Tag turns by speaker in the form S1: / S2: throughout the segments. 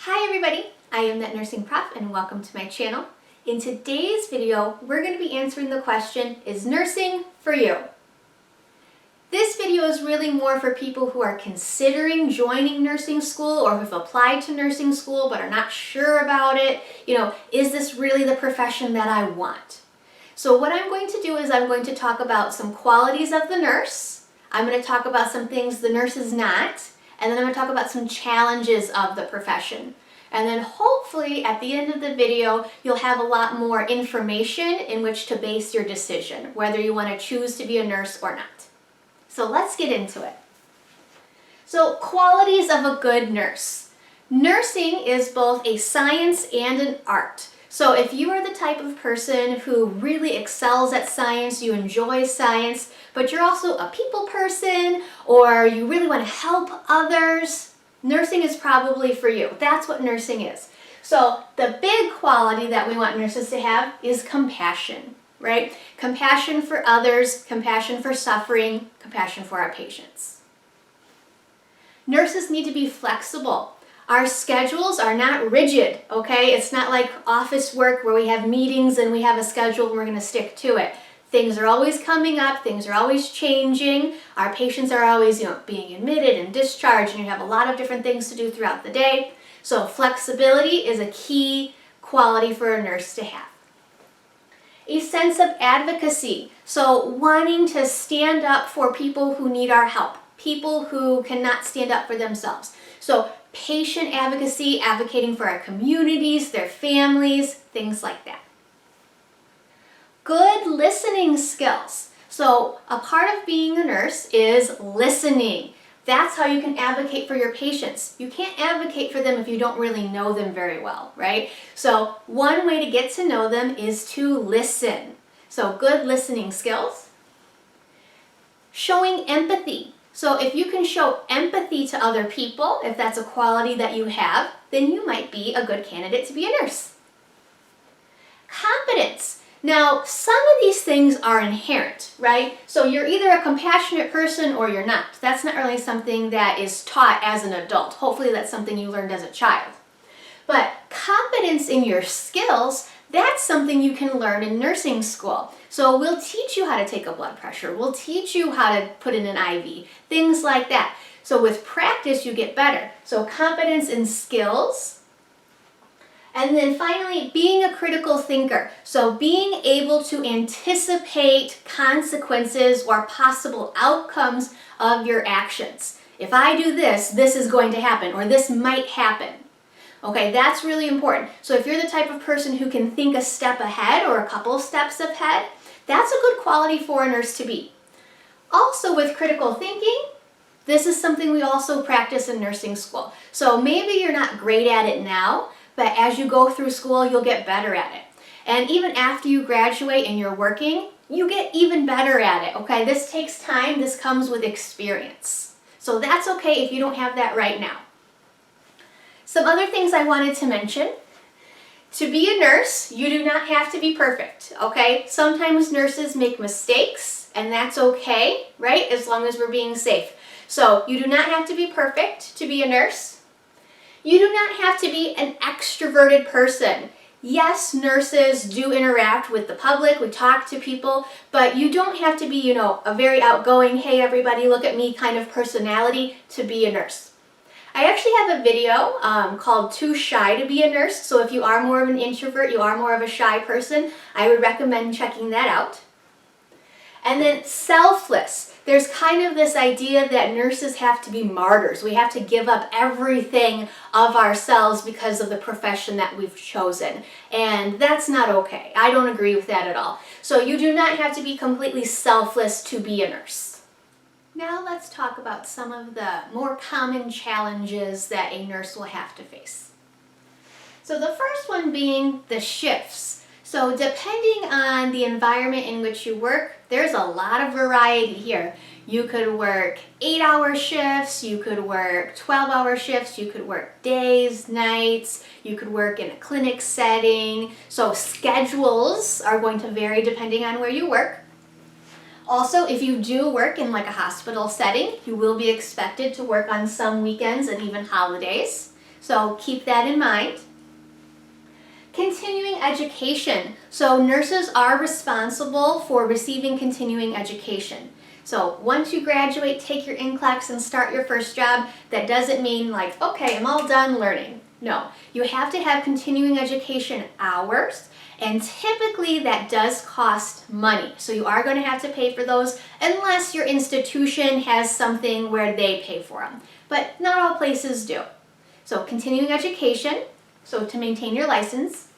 S1: Hi everybody, I am Thatnursingprof and welcome to my channel. In today's video, we're going to be answering the question, is nursing for you? This video is really more for people who are considering joining nursing school or who've applied to nursing school but are not sure about it. Is this really the profession that I want? So what I'm going to do is I'm going to talk about some qualities of the nurse. I'm going to talk about some things the nurse is not. And then I'm going to talk about some challenges of the profession. And then hopefully at the end of the video, you'll have a lot more information in which to base your decision, whether you want to choose to be a nurse or not. So let's get into it. So qualities of a good nurse. Nursing is both a science and an art. So if you are the type of person who really excels at science, you enjoy science, but you're also a people person or you really want to help others, nursing is probably for you. That's what nursing is. So the big quality that we want nurses to have is compassion, right? Compassion for others, compassion for suffering, compassion for our patients. Nurses need to be flexible. Our schedules are not rigid, okay? It's not like office work where we have meetings and we have a schedule and we're going to stick to it. Things are always coming up, things are always changing. Our patients are always, being admitted and discharged, and you have a lot of different things to do throughout the day. So flexibility is a key quality for a nurse to have. A sense of advocacy, so wanting to stand up for people who need our help, people who cannot stand up for themselves. So patient advocacy, advocating for our communities, their families, things like that. Good listening skills. So a part of being a nurse is listening. That's how you can advocate for your patients. You can't advocate for them if you don't really know them very well, right? So one way to get to know them is to listen. So good listening skills. Showing empathy. So if you can show empathy to other people, if that's a quality that you have, then you might be a good candidate to be a nurse. Competence. Now, some of these things are inherent, right? So you're either a compassionate person or you're not. That's not really something that is taught as an adult. Hopefully that's something you learned as a child. But competence in your skills, that's something you can learn in nursing school. So we'll teach you how to take a blood pressure. We'll teach you how to put in an IV, things like that. So with practice, you get better. So competence in skills. And then finally, being a critical thinker. So being able to anticipate consequences or possible outcomes of your actions. If I do this, this is going to happen, or this might happen. Okay, that's really important. So if you're the type of person who can think a step ahead or a couple steps ahead, that's a good quality for a nurse to be. Also with critical thinking, this is something we also practice in nursing school. So maybe you're not great at it now, but as you go through school, you'll get better at it. And even after you graduate and you're working, you get even better at it, okay? This takes time, this comes with experience. So that's okay if you don't have that right now. Some other things I wanted to mention. To be a nurse, you do not have to be perfect, okay? Sometimes nurses make mistakes, and that's okay, right? As long as we're being safe. So you do not have to be perfect to be a nurse. You do not have to be an extroverted person. Yes, nurses do interact with the public, we talk to people, but you don't have to be, a very outgoing, hey everybody, look at me kind of personality to be a nurse. I actually have a video called Too Shy to Be a Nurse, so if you are more of an introvert, you are more of a shy person, I would recommend checking that out. And then selfless. There's kind of this idea that nurses have to be martyrs. We have to give up everything of ourselves because of the profession that we've chosen. And that's not okay. I don't agree with that at all. So you do not have to be completely selfless to be a nurse. Now let's talk about some of the more common challenges that a nurse will have to face. So the first one being the shifts. So depending on the environment in which you work, there's a lot of variety here. You could work 8-hour shifts, you could work 12-hour shifts, you could work days, nights, you could work in a clinic setting. So schedules are going to vary depending on where you work. Also, if you do work in like a hospital setting, you will be expected to work on some weekends and even holidays. So keep that in mind. Continuing education. So nurses are responsible for receiving continuing education. So once you graduate, take your NCLEX and start your first job. That doesn't mean like, okay, I'm all done learning. No, you have to have continuing education hours, and typically that does cost money. So you are going to have to pay for those unless your institution has something where they pay for them. But not all places do. So continuing education, so to maintain your license.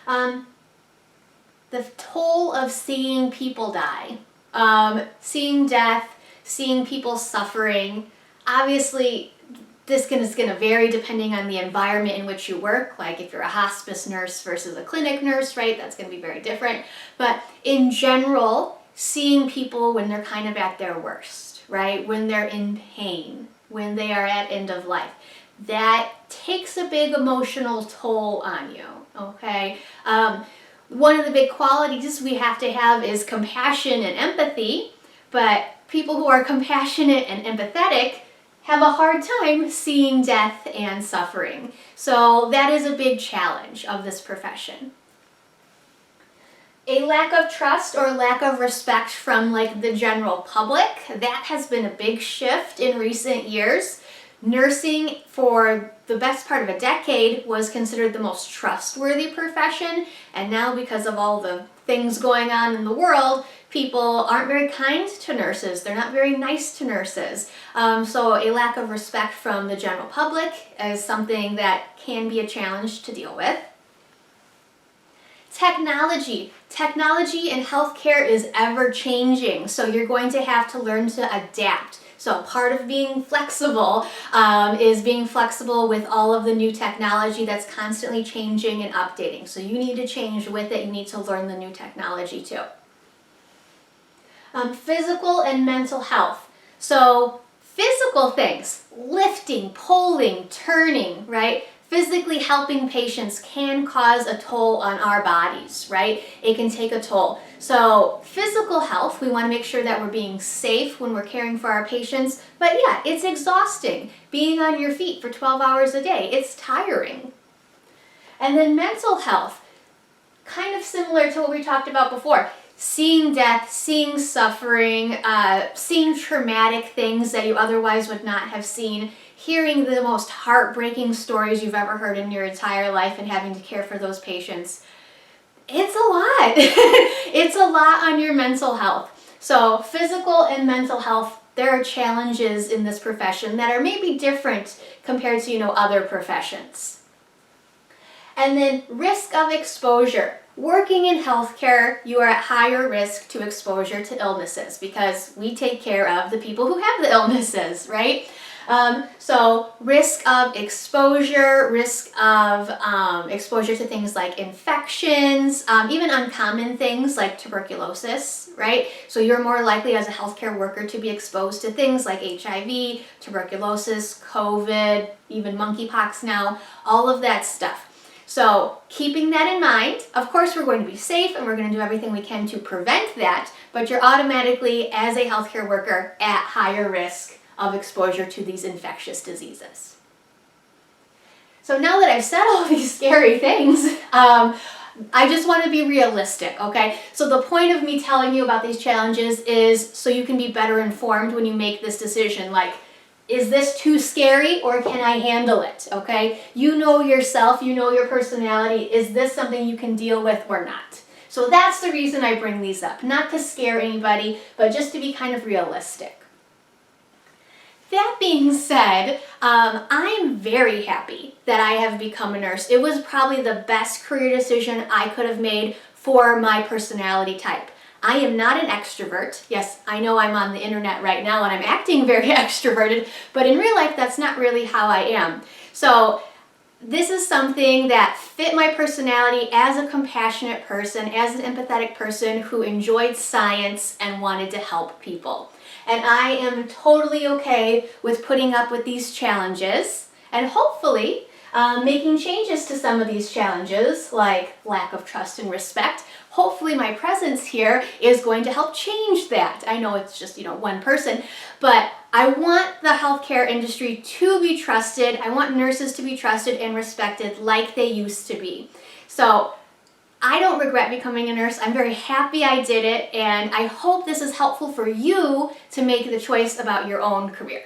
S1: The toll of seeing people die, seeing death, seeing people suffering. Obviously, this is going to vary depending on the environment in which you work. Like if you're a hospice nurse versus a clinic nurse, right? That's going to be very different. But in general, seeing people when they're kind of at their worst, right? When they're in pain, when they are at end of life, that takes a big emotional toll on you, okay? One of the big qualities we have to have is compassion and empathy, but people who are compassionate and empathetic have a hard time seeing death and suffering. So that is a big challenge of this profession. A lack of trust or lack of respect from like the general public, that has been a big shift in recent years. Nursing for the best part of a decade was considered the most trustworthy profession, and now because of all the things going on in the world, people aren't very kind to nurses. They're not very nice to nurses. So a lack of respect from the general public is something that can be a challenge to deal with. Technology. Technology in healthcare is ever changing, so you're going to have to learn to adapt. So part of being flexible is being flexible with all of the new technology that's constantly changing and updating. So you need to change with it. You need to learn the new technology too. Physical and mental health. So physical things, lifting, pulling, turning, right? Physically helping patients can cause a toll on our bodies, right? It can take a toll. So physical health, we want to make sure that we're being safe when we're caring for our patients. But yeah, it's exhausting being on your feet for 12 hours a day. It's tiring. And then mental health, kind of similar to what we talked about before. Seeing death, seeing suffering, seeing traumatic things that you otherwise would not have seen, hearing the most heartbreaking stories you've ever heard in your entire life and having to care for those patients. It's a lot. It's a lot on your mental health. So physical and mental health, there are challenges in this profession that are maybe different compared to, other professions. And then risk of exposure. Working in healthcare, you are at higher risk to exposure to illnesses because we take care of the people who have the illnesses, right? So risk of exposure, exposure to things like infections, even uncommon things like tuberculosis, right? So you're more likely as a healthcare worker to be exposed to things like HIV, tuberculosis, COVID, even monkeypox now, all of that stuff. So keeping that in mind, of course we're going to be safe and we're going to do everything we can to prevent that, but you're automatically, as a healthcare worker, at higher risk of exposure to these infectious diseases. So now that I've said all these scary things, I just want to be realistic, okay? So the point of me telling you about these challenges is so you can be better informed when you make this decision, like, is this too scary or can I handle it, okay? You know yourself, you know your personality. Is this something you can deal with or not? So that's the reason I bring these up, not to scare anybody, but just to be kind of realistic. That being said, I'm very happy that I have become a nurse. It was probably the best career decision I could have made for my personality type. I am not an extrovert. Yes, I know I'm on the internet right now and I'm acting very extroverted, but in real life, that's not really how I am. So this is something that fit my personality as a compassionate person, as an empathetic person who enjoyed science and wanted to help people. And I am totally okay with putting up with these challenges, and hopefully making changes to some of these challenges, like lack of trust and respect. Hopefully my presence here is going to help change that. I know it's just, one person, but I want the healthcare industry to be trusted. I want nurses to be trusted and respected like they used to be. So I don't regret becoming a nurse. I'm very happy I did it, and I hope this is helpful for you to make the choice about your own career.